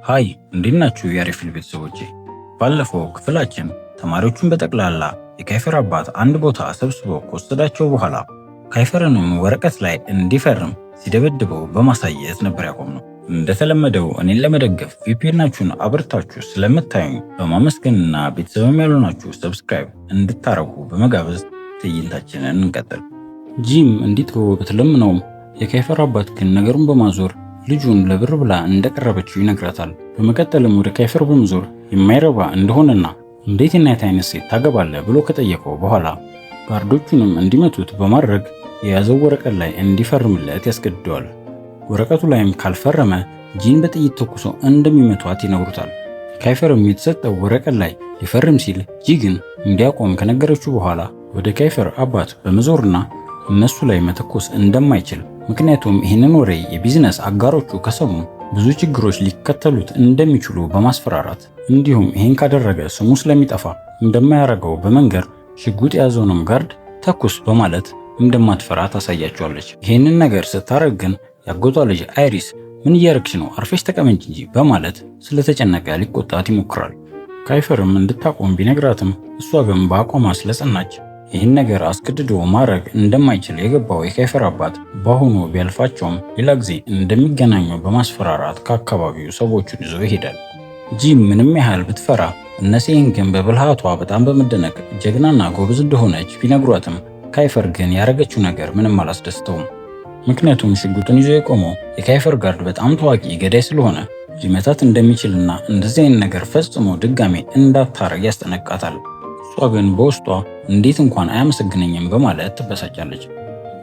ሃይ እንዴት ናችሁ የአሪፊል ቤተሰቦቼ? ባለፈው ክፍላችን ተማሪዎቹን በጠቅላላ የካይፈር አባት አንድ ቦታ ሰብስቦ ከወሰዳቸው በኋላ ካይፈርንም ወረቀት ላይ እንዲፈርም ሲደበድበው በማሳየት ነበር ያቆምነው። እንደተለመደው እኔን ለመደገፍ ቪፒኤናችሁን አብርታችሁ ስለምታዩኝ በማመስገንና ቤተሰብም ያልሆናችሁ ሰብስክራይብ እንድታረጉ በመጋበዝ ትዕይንታችንን እንቀጥል። ጂም እንዲተወው ብትለምነውም የካይፈር አባት ግን ነገሩን በማዞር ልጁን ለብር ብላ እንደቀረበችው ይነግራታል። በመቀጠልም ወደ ካይፈር በመዞር የማይረባ እንደሆነና እንዴት እናት አይነት ሴት ታገባለህ ብሎ ከጠየቀው በኋላ ጋርዶቹንም እንዲመቱት በማድረግ የያዘው ወረቀት ላይ እንዲፈርምለት ያስገድደዋል። ወረቀቱ ላይም ካልፈረመ ጂን በጥይት ተኩሶ እንደሚመቷት ይነግሩታል። ካይፈርም የተሰጠው ወረቀት ላይ ሊፈርም ሲል ጂ ግን እንዲያቆም ከነገረችው በኋላ ወደ ካይፈር አባት በመዞርና እነሱ ላይ መተኮስ እንደማይችል ምክንያቱም ይህንን ወሬ የቢዝነስ አጋሮቹ ከሰሙ ብዙ ችግሮች ሊከተሉት እንደሚችሉ በማስፈራራት እንዲሁም ይህን ካደረገ ስሙ ስለሚጠፋ እንደማያረገው በመንገር ሽጉጥ የያዘውንም ጋርድ ተኩስ በማለት እንደማትፈራ ታሳያቸዋለች። ይህንን ነገር ስታረግ ግን ያጎቷ ልጅ አይሪስ ምን እያረግሽ ነው? አርፌሽ ተቀመጭ እንጂ በማለት ስለተጨነቀ ሊቆጣት ይሞክራል። ካይፈርም እንድታቆም ቢነግራትም እሷ ግን በአቋሟ ስለጸናች ይህን ነገር አስገድዶ ማድረግ እንደማይችል የገባው የካይፈር አባት በአሁኑ ቢያልፋቸውም ሌላ ጊዜ እንደሚገናኙ በማስፈራራት ከአካባቢው ሰዎቹን ይዞ ይሄዳል። ጂም ምንም ያህል ብትፈራ እነሴን ግን በብልሃቷ በጣም በመደነቅ ጀግናና ጎበዝ እንደሆነች ቢነግሯትም ካይፈር ግን ያረገችው ነገር ምንም አላስደስተውም። ምክንያቱም ሽጉጡን ይዞ የቆመው የካይፈር ጋርድ በጣም ታዋቂ ገዳይ ስለሆነ ሊመታት እንደሚችልና እንደዚህ አይነት ነገር ፈጽሞ ድጋሜ እንዳታረግ ያስጠነቅቃታል። እሷ ግን በውስጧ እንዴት እንኳን አያመሰግነኝም በማለት ትበሳጫለች።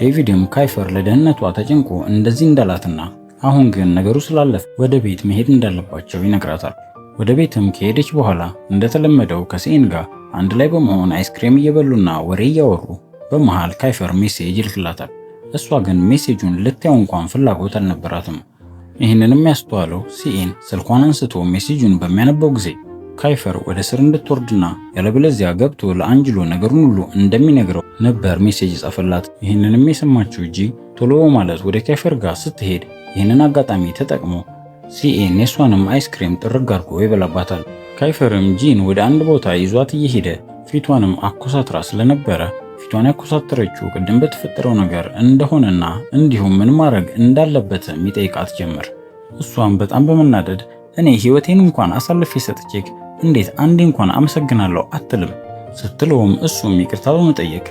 ዴቪድም ካይፈር ለደህንነቷ ተጨንቆ እንደዚህ እንዳላትና አሁን ግን ነገሩ ስላለፈ ወደ ቤት መሄድ እንዳለባቸው ይነግራታል። ወደ ቤትም ከሄደች በኋላ እንደተለመደው ከሴን ጋር አንድ ላይ በመሆን አይስክሬም እየበሉና ወሬ እያወሩ በመሃል ካይፈር ሜሴጅ ይልክላታል። እሷ ግን ሜሴጁን ልታየው እንኳን ፍላጎት አልነበራትም። ይህንንም ያስተዋለው ሲኤን ስልኳን አንስቶ ሜሴጁን በሚያነበው ጊዜ ካይፈር ወደ ስር እንድትወርድና ያለበለዚያ ገብቶ ለአንጅሎ ነገሩን ሁሉ እንደሚነግረው ነበር ሜሴጅ ጻፈላት። ይህንንም የሰማችው ጂ ቶሎ ማለት ወደ ካይፈር ጋር ስትሄድ ይህንን አጋጣሚ ተጠቅሞ ሲኤን የሷንም አይስክሬም ጥርግ አድርጎ ይበላባታል። ካይፈርም ጂን ወደ አንድ ቦታ ይዟት እየሄደ ፊቷንም አኮሳትራ ስለነበረ ፊቷን ያኮሳተረችው ቅድም በተፈጠረው ነገር እንደሆነና እንዲሁም ምን ማድረግ እንዳለበትም ይጠይቃት ጀመር። እሷም በጣም በመናደድ እኔ ህይወቴን እንኳን አሳልፌ ሰጥቼክ እንዴት አንዴ እንኳን አመሰግናለሁ አትልም ስትለውም እሱም ይቅርታ በመጠየቅ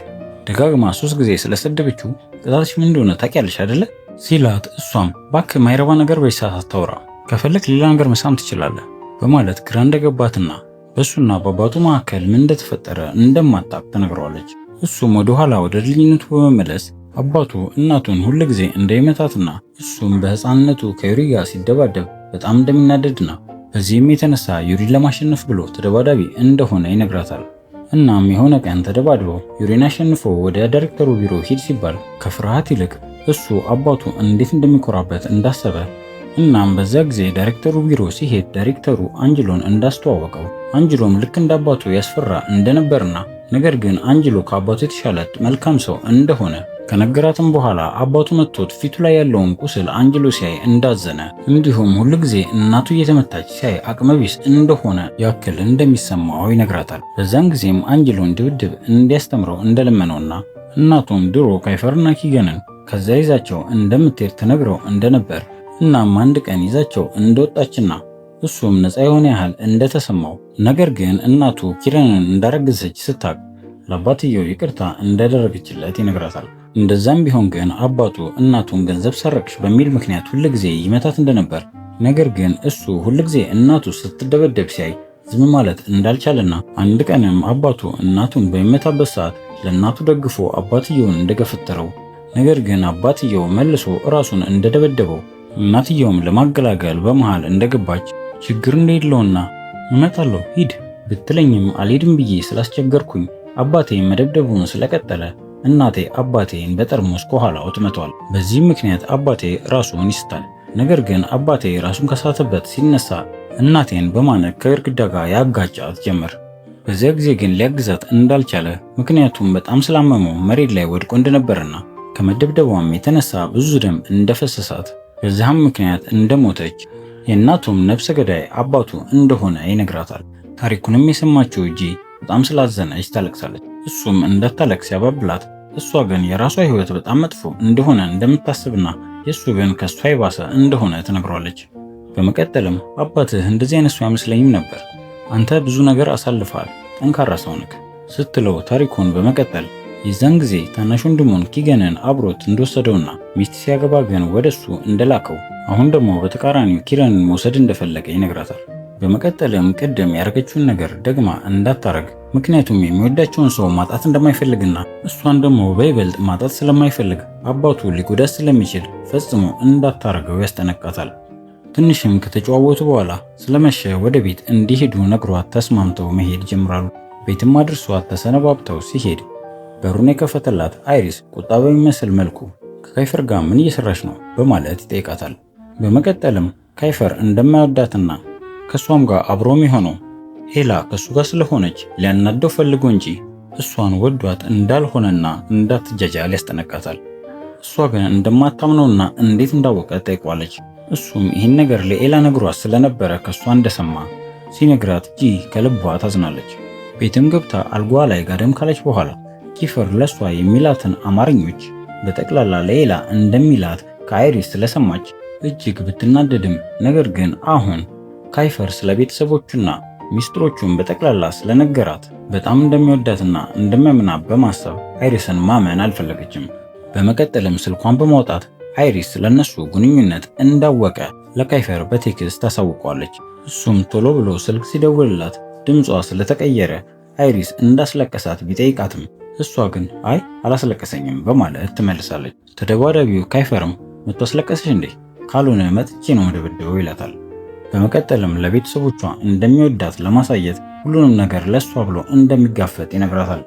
ደጋግማ 3 ጊዜ ስለሰደበችው ቅጣትሽ ምን እንደሆነ ታውቂያለሽ አይደለ ሲላት እሷም ባክህ ማይረባ ነገር በይሳት አታውራ ከፈለክ ሌላ ነገር መሳም ትችላለህ በማለት ግራ እንደገባትና በሱና በአባቱ መካከል ምን እንደተፈጠረ እንደማታውቅ ተነግረዋለች። እሱም ወደ ኋላ ወደ ልጅነቱ በመመለስ አባቱ እናቱን ሁሉ ጊዜ እንደሚመታትና እሱም በህፃንነቱ ከዩሪ ጋር ሲደባደብ በጣም እንደሚናደድና በዚህም የተነሳ ዩሪን ለማሸነፍ ብሎ ተደባዳቢ እንደሆነ ይነግራታል። እናም የሆነ ቀን ተደባድበው ዩሪን አሸንፎ ወደ ዳይሬክተሩ ቢሮ ሂድ ሲባል ከፍርሃት ይልቅ እሱ አባቱ እንዴት እንደሚኮራበት እንዳሰበ እናም በዛ ጊዜ ዳይሬክተሩ ቢሮ ሲሄድ ዳይሬክተሩ አንጅሎን እንዳስተዋወቀው አንጅሎም ልክ እንዳባቱ ያስፈራ እንደነበርና ነገር ግን አንጅሎ ከአባቱ የተሻለ መልካም ሰው እንደሆነ ከነገራትም በኋላ አባቱ መጥቶት ፊቱ ላይ ያለውን ቁስል አንጅሎ ሲያይ እንዳዘነ እንዲሁም ሁሉ ጊዜ እናቱ እየተመታች ሲያይ አቅመቢስ እንደሆነ ያክል እንደሚሰማው ይነግራታል። በዛን ጊዜም አንጅሎን ድብድብ እንዲያስተምረው እንደለመነውና እናቱም ድሮ ካይፈርና ኪገንን ከዛ ይዛቸው እንደምትሄድ ተነግረው እንደነበር እናም አንድ ቀን ይዛቸው እንደወጣችና እሱም ነፃ የሆነ ያህል እንደተሰማው ነገር ግን እናቱ ኪረንን እንዳረገዘች ስታቅ ለአባትየው ይቅርታ እንዳደረገችለት ይነግራታል። እንደዛም ቢሆን ግን አባቱ እናቱን ገንዘብ ሰረቅሽ በሚል ምክንያት ሁልጊዜ ይመታት እንደነበር ነገር ግን እሱ ሁልጊዜ እናቱ ስትደበደብ ሲያይ ዝም ማለት እንዳልቻለና አንድ ቀንም አባቱ እናቱን በሚመታበት ሰዓት ለእናቱ ደግፎ አባትየውን እንደገፈተረው ነገር ግን አባትየው መልሶ ራሱን እንደደበደበው እናትየውም ለማገላገል በመሃል እንደገባች ችግር እንደሌለውና እመጣለሁ ሂድ ብትለኝም አልሄድም ብዬ ስላስቸገርኩኝ አባቴ መደብደቡን ስለቀጠለ እናቴ አባቴን በጠርሙስ ከኋላው ትመታዋል። በዚህም ምክንያት አባቴ ራሱን ይስታል። ነገር ግን አባቴ ራሱን ከሳተበት ሲነሳ እናቴን በማነቅ ከግድግዳ ጋር ያጋጫት ጀመር። በዚያ ጊዜ ግን ሊያግዛት እንዳልቻለ ምክንያቱም በጣም ስላመመው መሬት ላይ ወድቆ እንደነበርና ከመደብደቧም የተነሳ ብዙ ደም እንደፈሰሳት በዛም ምክንያት እንደሞተች የእናቱም ነፍሰ ገዳይ አባቱ እንደሆነ ይነግራታል። ታሪኩንም የሰማችው ጂ በጣም ስላዘነች ታለቅሳለች። እሱም እንዳታለቅስ ያባብላት፣ እሷ ግን የራሷ ህይወት በጣም መጥፎ እንደሆነ እንደምታስብና የእሱ ግን ከእሷ የባሰ እንደሆነ ትነግሯለች። በመቀጠልም አባትህ እንደዚህ አይነት ሰው አይመስለኝም ነበር፣ አንተ ብዙ ነገር አሳልፈሃል፣ ጠንካራ ሰው ነህ ስትለው ታሪኩን በመቀጠል የዛን ጊዜ ታናሽ ወንድሙን ኪገንን አብሮት እንደወሰደውና ሚስት ሲያገባ ግን ወደሱ እንደላከው አሁን ደግሞ በተቃራኒው ኪረንን መውሰድ እንደፈለገ ይነግራታል። በመቀጠልም ቅድም ያደረገችውን ነገር ደግማ እንዳታረግ፣ ምክንያቱም የሚወዳቸውን ሰው ማጣት እንደማይፈልግና እሷን ደግሞ በይበልጥ ማጣት ስለማይፈልግ አባቱ ሊጎዳት ስለሚችል ፈጽሞ እንዳታረገው ያስጠነቅቃታል። ትንሽም ከተጨዋወቱ በኋላ ስለመሸ ወደ ቤት እንዲሄዱ ነግሯት ተስማምተው መሄድ ጀምራሉ። ቤትም አድርሷት ተሰነባብተው ሲሄድ በሩን የከፈተላት አይሪስ ቁጣ በሚመስል መልኩ ከካይፈር ጋር ምን እየሰራች ነው በማለት ይጠይቃታል። በመቀጠልም ካይፈር እንደማይወዳትና ከሷም ጋር አብሮ የሚሆነው ሄላ ከሱ ጋር ስለሆነች ሊያናደው ፈልጎ እንጂ እሷን ወዷት እንዳልሆነና እንዳትጃጃል ያስጠነቅቃታል። እሷ ግን እንደማታምነውና እንዴት እንዳወቀ ጠይቋለች። እሱም ይህን ነገር ለኤላ ነግሯት ስለነበረ ከሷ እንደሰማ ሲነግራት ጂ ከልቧ ታዝናለች። ቤትም ገብታ አልጓ ላይ ጋደም ካለች በኋላ ኪፈር ለሷ የሚላትን አማርኞች በጠቅላላ ለኤላ እንደሚላት ከአይሪስ ስለሰማች እጅግ ብትናደድም ነገር ግን አሁን ካይፈር ስለ ቤተሰቦቹና ሚስጥሮቹን በጠቅላላ ስለነገራት በጣም እንደሚወዳትና እንደሚያምናት በማሰብ አይሪስን ማመን አልፈለገችም። በመቀጠልም ስልኳን በማውጣት አይሪስ ስለነሱ ግንኙነት እንዳወቀ ለካይፈር በቴክስት ታሳውቋለች። እሱም ቶሎ ብሎ ስልክ ሲደውልላት ድምጿ ስለተቀየረ አይሪስ እንዳስለቀሳት ቢጠይቃትም እሷ ግን አይ አላስለቀሰኝም በማለት ትመልሳለች። ተደባዳቢው ካይፈርም መጥቶ አስለቀሰሽ እንዴ? ካልሆነ መጥቼ ነው መደብደው ይላታል። በመቀጠልም ለቤተሰቦቿ እንደሚወዳት ለማሳየት ሁሉንም ነገር ለሷ ብሎ እንደሚጋፈጥ ይነግራታል።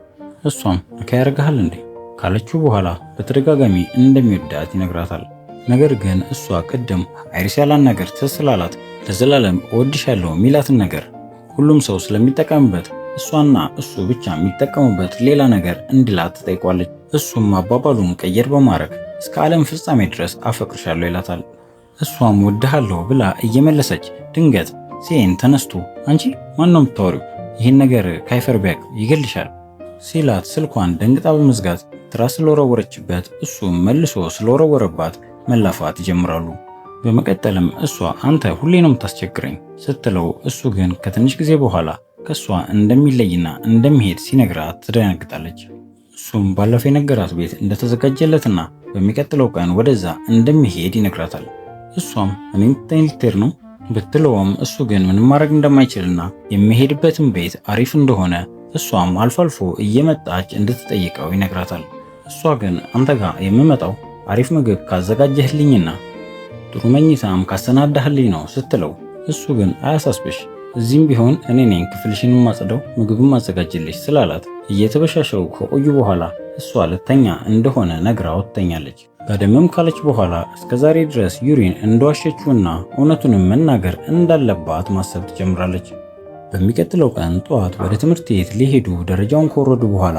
እሷም ልካ ያደርግሃል እንዴ ካለችው በኋላ በተደጋጋሚ እንደሚወዳት ይነግራታል። ነገር ግን እሷ ቅድም አይሪስ ያላን ነገር ተስላላት ለዘላለም እወድሻለሁ ሚላትን ነገር ሁሉም ሰው ስለሚጠቀምበት እሷና እሱ ብቻ የሚጠቀሙበት ሌላ ነገር እንዲላት ትጠይቋለች። እሱም አባባሉን ቀየር በማድረግ እስከ ዓለም ፍጻሜ ድረስ አፈቅርሻለሁ ይላታል። እሷም ወድሃለሁ ብላ እየመለሰች ድንገት ሴን ተነስቶ አንቺ ማን ነው የምታወሪው? ይህን ነገር ካይፈር ቢያቅ ይገልሻል ሲላት ስልኳን ደንግጣ በመዝጋት ትራስ ስለወረወረችበት እሱ መልሶ ስለወረወረባት መላፋት ይጀምራሉ። በመቀጠልም እሷ አንተ ሁሌ ነው የምታስቸግረኝ ስትለው እሱ ግን ከትንሽ ጊዜ በኋላ ከሷ እንደሚለይና እንደሚሄድ ሲነግራት ትደነግጣለች። እሱም ባለፈው የነገራት ቤት እንደተዘጋጀለትና በሚቀጥለው ቀን ወደዛ እንደሚሄድ ይነግራታል። እሷም እኔም ትተኝ ልትሄድ ነው ብትለውም እሱ ግን ምንም ማድረግ እንደማይችልና የሚሄድበትን ቤት አሪፍ እንደሆነ እሷም አልፎ አልፎ እየመጣች እንድትጠይቀው ይነግራታል። እሷ ግን አንተ ጋር የምመጣው አሪፍ ምግብ ካዘጋጀህልኝና ጥሩ መኝታም ካሰናዳህልኝ ነው ስትለው እሱ ግን አያሳስብሽ፣ እዚህም ቢሆን እኔ ነኝ ክፍልሽን ማጽደው ምግብም ማዘጋጅልሽ ስላላት እየተበሻሸው ከቆዩ በኋላ እሷ ልተኛ እንደሆነ ነግራው ትተኛለች። ጋደምም ካለች በኋላ እስከዛሬ ድረስ ዩሪን እንደዋሸችውና እውነቱንም መናገር እንዳለባት ማሰብ ትጀምራለች። በሚቀጥለው ቀን ጠዋት ወደ ትምህርት ቤት ሊሄዱ ደረጃውን ከወረዱ በኋላ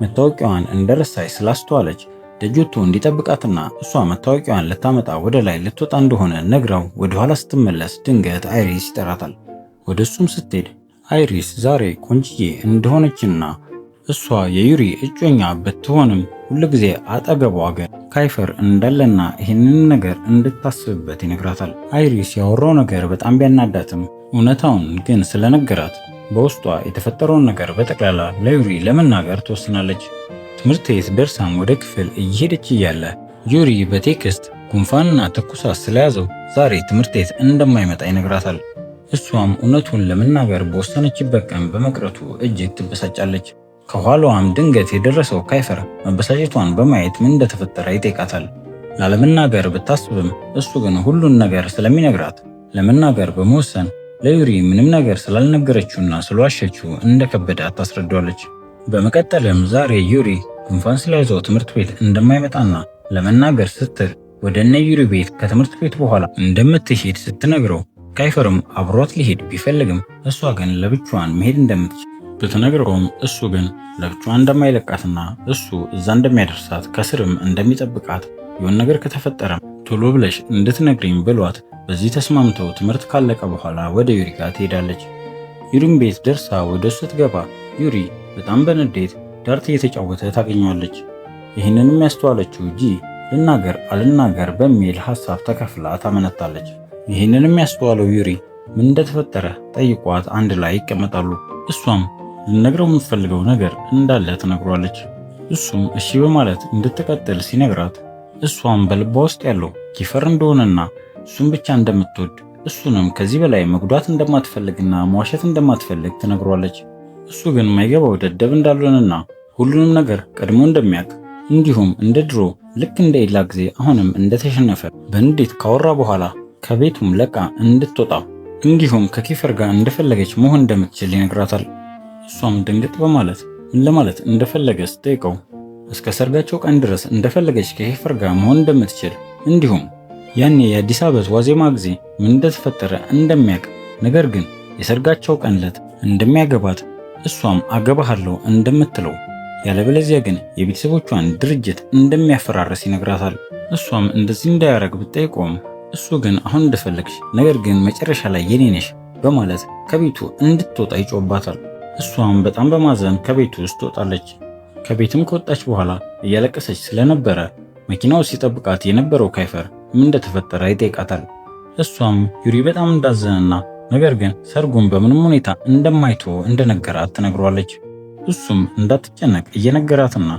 መታወቂያዋን እንደረሳች ስላስተዋለች ደጆቶ እንዲጠብቃትና እሷ መታወቂያዋን ልታመጣ ወደ ላይ ልትወጣ እንደሆነ ነግራው ወደ ኋላ ስትመለስ ድንገት አይሪስ ይጠራታል። ወደ እሱም ስትሄድ አይሪስ ዛሬ ቆንጅዬ እንደሆነችና እሷ የዩሪ እጮኛ ብትሆንም ሁልጊዜ አጠገቧ ግን ካይፈር እንዳለና ይህንን ነገር እንድታስብበት ይነግራታል። አይሪስ ያወራው ነገር በጣም ቢያናዳትም እውነታውን ግን ስለነገራት በውስጧ የተፈጠረውን ነገር በጠቅላላ ለዩሪ ለመናገር ትወስናለች። ትምህርት ቤት ደርሳም ወደ ክፍል እየሄደች እያለ ዩሪ በቴክስት ጉንፋንና ትኩሳት ስለያዘው ዛሬ ትምህርት ቤት እንደማይመጣ ይነግራታል። እሷም እውነቱን ለመናገር በወሰነችበት ቀን በመቅረቱ እጅግ ትበሳጫለች። ከኋላዋም ድንገት የደረሰው ካይፈር መበሳጨቷን በማየት ምን እንደተፈጠረ ይጠይቃታል። ላለመናገር ብታስብም እሱ ግን ሁሉን ነገር ስለሚነግራት ለመናገር በመወሰን ለዩሪ ምንም ነገር ስላልነገረችውና ስለዋሸችው እንደከበዳት ታስረዳዋለች። በመቀጠልም ዛሬ ዩሪ ጉንፋን ስለያዘው ትምህርት ቤት እንደማይመጣና ለመናገር ስትል ወደ እነ ዩሪ ቤት ከትምህርት ቤት በኋላ እንደምትሄድ ስትነግረው ካይፈርም አብሯት ሊሄድ ቢፈልግም እሷ ግን ለብቻዋን መሄድ እንደምትችል ብትነግረውም እሱ ግን ለብቻዋን እንደማይለቃትና እሱ እዛ እንደሚያደርሳት ከስርም እንደሚጠብቃት የሆነ ነገር ከተፈጠረም ቶሎ ብለሽ እንድትነግሪኝ ብሏት በዚህ ተስማምተው ትምህርት ካለቀ በኋላ ወደ ዩሪ ጋር ትሄዳለች። ዩሪም ቤት ደርሳ ወደ እሱ ስትገባ ዩሪ በጣም በንዴት ዳርት እየተጫወተ ታገኘዋለች። ይህንንም ያስተዋለችው ጂ ልናገር አልናገር በሚል ሐሳብ ተከፍላ ታመነታለች። ይህንንም ያስተዋለው ዩሪ ምን እንደተፈጠረ ጠይቋት አንድ ላይ ይቀመጣሉ። እሷም ልነግረው የምትፈልገው ነገር እንዳለ ትነግሯለች። እሱም እሺ በማለት እንድትቀጥል ሲነግራት እሷም በልቧ ውስጥ ያለው ኪፈር እንደሆነና እሱም ብቻ እንደምትወድ እሱንም ከዚህ በላይ መጉዳት እንደማትፈልግና መዋሸት እንደማትፈልግ ትነግሯለች። እሱ ግን ማይገባው ደደብ እንዳልሆነና ሁሉንም ነገር ቀድሞ እንደሚያውቅ እንዲሁም እንደ ድሮ ልክ እንደ ኤላ ጊዜ አሁንም እንደተሸነፈ በንዴት ካወራ በኋላ ከቤቱም ለቃ እንድትወጣ እንዲሁም ከኪፈር ጋር እንደፈለገች መሆን እንደምትችል ይነግራታል። እሷም ድንግጥ በማለት ምን ለማለት እንደፈለገ ስትጠይቀው እስከ ሰርጋቸው ቀን ድረስ እንደፈለገች ከኪፈር ጋር መሆን እንደምትችል እንዲሁም ያኔ የአዲስ ዓመት ዋዜማ ጊዜ ምን እንደተፈጠረ እንደሚያውቅ ነገር ግን የሰርጋቸው ቀን ዕለት እንደሚያገባት እሷም አገባሃለሁ እንደምትለው ያለበለዚያ ግን የቤተሰቦቿን ድርጅት እንደሚያፈራርስ ይነግራታል። እሷም እንደዚህ እንዳያረግ ብትጠይቀውም እሱ ግን አሁን እንደፈለግሽ ነገር ግን መጨረሻ ላይ የኔ ነሽ በማለት ከቤቱ እንድትወጣ ይጮባታል። እሷም በጣም በማዘን ከቤቱ ውስጥ ትወጣለች። ከቤትም ከወጣች በኋላ እያለቀሰች ስለነበረ መኪናው ሲጠብቃት የነበረው ካይፈር ምን እንደተፈጠረ ይጠይቃታል። እሷም ዩሪ በጣም እንዳዘነና ነገር ግን ሰርጉን በምንም ሁኔታ እንደማይተው እንደነገራት ትነግሯለች። እሱም እንዳትጨነቅ እየነገራትና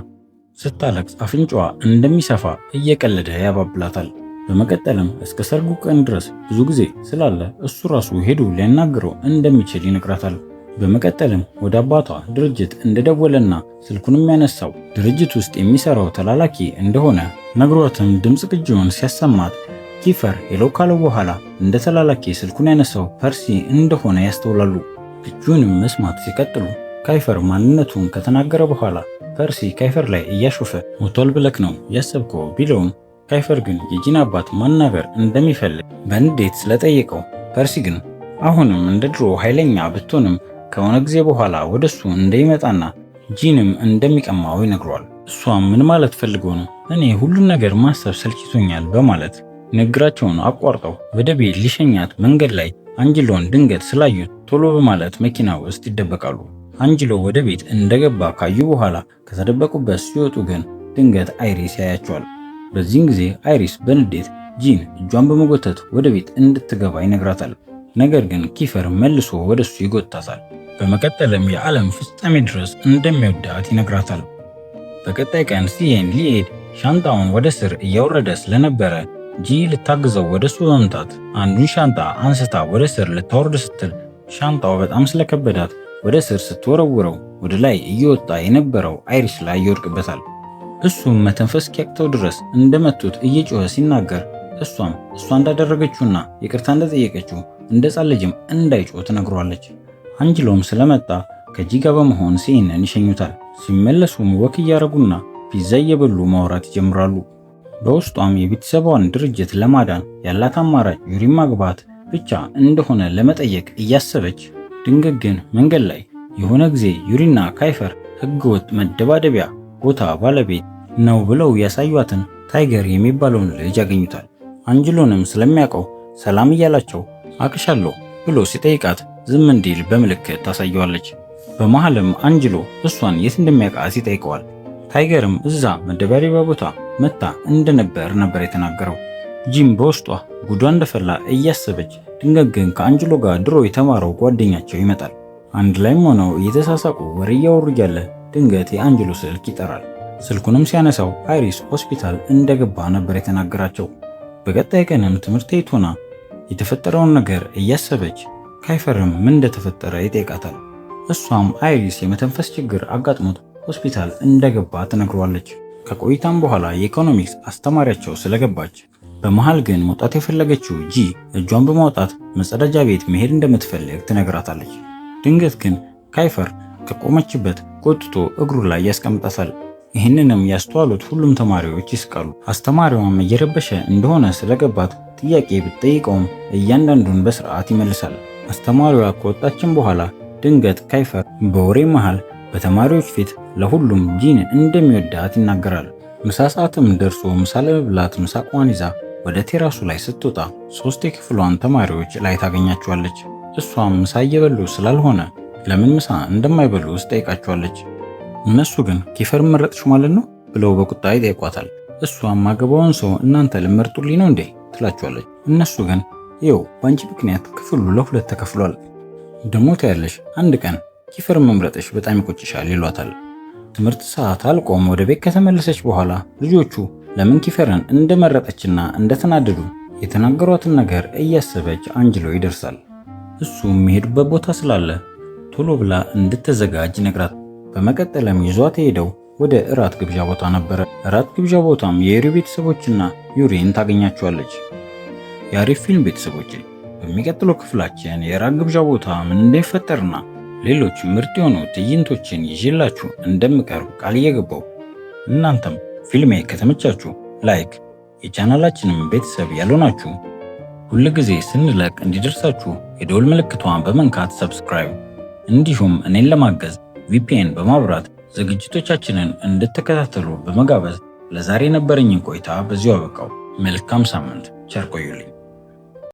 ስታለቅስ አፍንጫዋ እንደሚሰፋ እየቀለደ ያባብላታል። በመቀጠልም እስከ ሰርጉ ቀን ድረስ ብዙ ጊዜ ስላለ እሱ ራሱ ሄዶ ሊያናግረው እንደሚችል ይነግራታል። በመቀጠልም ወደ አባቷ ድርጅት እንደደወለና ስልኩንም ያነሳው ድርጅት ውስጥ የሚሰራው ተላላኪ እንደሆነ ነግሯትም ድምፅ ቅጂውን ሲያሰማት ኪፈር ሄሎ ካለው በኋላ እንደ ተላላኪ ስልኩን ያነሳው ፐርሲ እንደሆነ ያስተውላሉ። ቅጂውንም መስማት ሲቀጥሉ ካይፈር ማንነቱን ከተናገረ በኋላ ፐርሲ ካይፈር ላይ እያሾፈ ሞቷል ብለክ ነው ያሰብከው ቢለውም ካይፈር ግን የጂን አባት ማናገር እንደሚፈልግ በንዴት ስለጠየቀው ፐርሲ ግን አሁንም እንደ ድሮ ኃይለኛ ብትሆንም ከሆነ ጊዜ በኋላ ወደሱ እንደሚመጣና ጂንም እንደሚቀማው ይነግሯል። እሷም ምን ማለት ፈልጎ ነው እኔ ሁሉን ነገር ማሰብ ሰልችቶኛል በማለት ንግግራቸውን አቋርጠው ወደ ቤት ሊሸኛት መንገድ ላይ አንጅሎን ድንገት ስላዩት ቶሎ በማለት መኪና ውስጥ ይደበቃሉ። አንጅሎ ወደ ቤት እንደገባ ካዩ በኋላ ከተደበቁበት ሲወጡ ግን ድንገት አይሪስ ያያቸዋል። በዚህን ጊዜ አይሪስ በንዴት ጂን እጇን በመጎተት ወደ ቤት እንድትገባ ይነግራታል። ነገር ግን ኪፈር መልሶ ወደሱ ይጎታታል። በመቀጠልም የዓለም ፍጻሜ ድረስ እንደሚወዳት ይነግራታል። በቀጣይ ቀን ሲሄን ሊሄድ ሻንጣውን ወደ ስር እያወረደ ስለነበረ ጂ ልታግዘው ወደሱ በመምጣት አንዱን ሻንጣ አንስታ ወደ ስር ልታወርድ ስትል ሻንጣው በጣም ስለከበዳት ወደ ስር ስትወረውረው ወደ ላይ እየወጣ የነበረው አይሪስ ላይ ይወድቅበታል። እሱም መተንፈስ እስኪያቅተው ድረስ እንደመቱት እየጮኸ ሲናገር እሷም እሷ እንዳደረገችውና ይቅርታ እንደጠየቀችው እንደ ሕፃን ልጅም እንዳይጮህ ትነግሯለች። አንጅሎም ስለመጣ ከጂ ጋር በመሆን ሲሄንን ይሸኙታል። ሲመለሱም ወክ እያረጉና ፒዛ እየበሉ ማውራት ይጀምራሉ። በውስጧም የቤተሰቧን ድርጅት ለማዳን ያላት አማራጭ ዩሪን ማግባት ብቻ እንደሆነ ለመጠየቅ እያሰበች ድንገት ግን መንገድ ላይ የሆነ ጊዜ ዩሪና ካይፈር ህገወጥ መደባደቢያ ቦታ ባለቤት ነው ብለው ያሳዩትን ታይገር የሚባለውን ልጅ ያገኙታል። አንጅሎንም ስለሚያውቀው ሰላም እያላቸው አቅሻለሁ ብሎ ሲጠይቃት ዝም እንዲል በምልክት ታሳየዋለች። በመሃልም አንጅሎ እሷን የት እንደሚያውቃት ይጠይቀዋል። ታይገርም እዛ መደባደቢያ ቦታ መታ ነበር የተናገረው። ጂም በውስጧ ጉዷ እንደፈላ እያሰበች ድንገት ግን ከአንጅሎ ጋር ድሮ የተማረው ጓደኛቸው ይመጣል። አንድ ላይም ሆነው እየተሳሳቁ ወሬ እያወሩ እያለ ድንገት የአንጅሎ ስልክ ይጠራል። ስልኩንም ሲያነሳው አይሪስ ሆስፒታል እንደገባ ነበር የተናገራቸው። በቀጣይ ቀንም ትምህርት ቤት ሆና የተፈጠረውን ነገር እያሰበች ካይፈርም ምን እንደተፈጠረ ይጠይቃታል። እሷም አይሪስ የመተንፈስ ችግር አጋጥሞት ሆስፒታል እንደገባ ትነግሯለች። ከቆይታም በኋላ የኢኮኖሚክስ አስተማሪያቸው ስለገባች በመሃል ግን መውጣት የፈለገችው ጂ እጇን በማውጣት መጸዳጃ ቤት መሄድ እንደምትፈልግ ትነግራታለች። ድንገት ግን ካይፈር ከቆመችበት ጎትቶ እግሩ ላይ ያስቀምጣታል። ይህንንም ያስተዋሉት ሁሉም ተማሪዎች ይስቃሉ። አስተማሪዋም እየረበሸ እንደሆነ ስለገባት ጥያቄ ብትጠይቀውም እያንዳንዱን በስርዓት ይመልሳል። አስተማሪዋ ከወጣችን በኋላ ድንገት ካይፈር በወሬ መሃል በተማሪዎች ፊት ለሁሉም ጂን እንደሚወዳት ይናገራል። ምሳ ሰዓትም ደርሶ ምሳ ለመብላት ምሳቋን ይዛ ወደ ቴራሱ ላይ ስትወጣ 3 የክፍሏን ተማሪዎች ላይ ታገኛቸዋለች። እሷም ምሳ እየበሉ ስላልሆነ ለምን ምሳ እንደማይበሉ ትጠይቃቸዋለች። እነሱ ግን ኪፈርን መረጥሽ ማለት ነው ብለው በቁጣ ይጠይቋታል። እሷም ማገባውን ሰው እናንተ ልመርጡልኝ ነው እንዴ ትላቸዋለች። እነሱ ግን ይኸው በአንቺ ምክንያት ክፍሉ ለሁለት ተከፍሏል፣ ደሞ ታያለሽ አንድ ቀን ኪፈርን መምረጥሽ በጣም ይቆጭሻል ይሏታል። ትምህርት ሰዓት አልቆም ወደ ቤት ከተመለሰች በኋላ ልጆቹ ለምን ኪፈርን እንደመረጠችና እንደተናደዱ የተናገሯትን ነገር እያሰበች አንጅሎ ይደርሳል። እሱ የሚሄዱበት ቦታ ስላለ ቶሎ ብላ እንድትዘጋጅ ነግራት። በመቀጠልም ይዟት ሄደው ወደ እራት ግብዣ ቦታ ነበረ። እራት ግብዣ ቦታም የዩሪ ቤተሰቦችና ዩሪን ታገኛቸዋለች። የአሪፍ ፊልም ቤተሰቦች በሚቀጥለው ክፍላችን የእራት ግብዣ ቦታ ምን እንደሚፈጠርና ሌሎች ምርጥ የሆኑ ትዕይንቶችን ይዤላችሁ እንደምቀርብ ቃል እየገባው እናንተም ፊልሜ ከተመቻችሁ ላይክ፣ የቻናላችንም ቤተሰብ ያልሆናችሁ ሁል ጊዜ ስንለቅ እንዲደርሳችሁ የደወል ምልክቷን በመንካት ሰብስክራይብ፣ እንዲሁም እኔን ለማገዝ ቪፒኤን በማብራት ዝግጅቶቻችንን እንድትከታተሉ በመጋበዝ ለዛሬ የነበረኝን ቆይታ በዚሁ አበቃው። መልካም ሳምንት፣ ቸር ቆዩልኝ።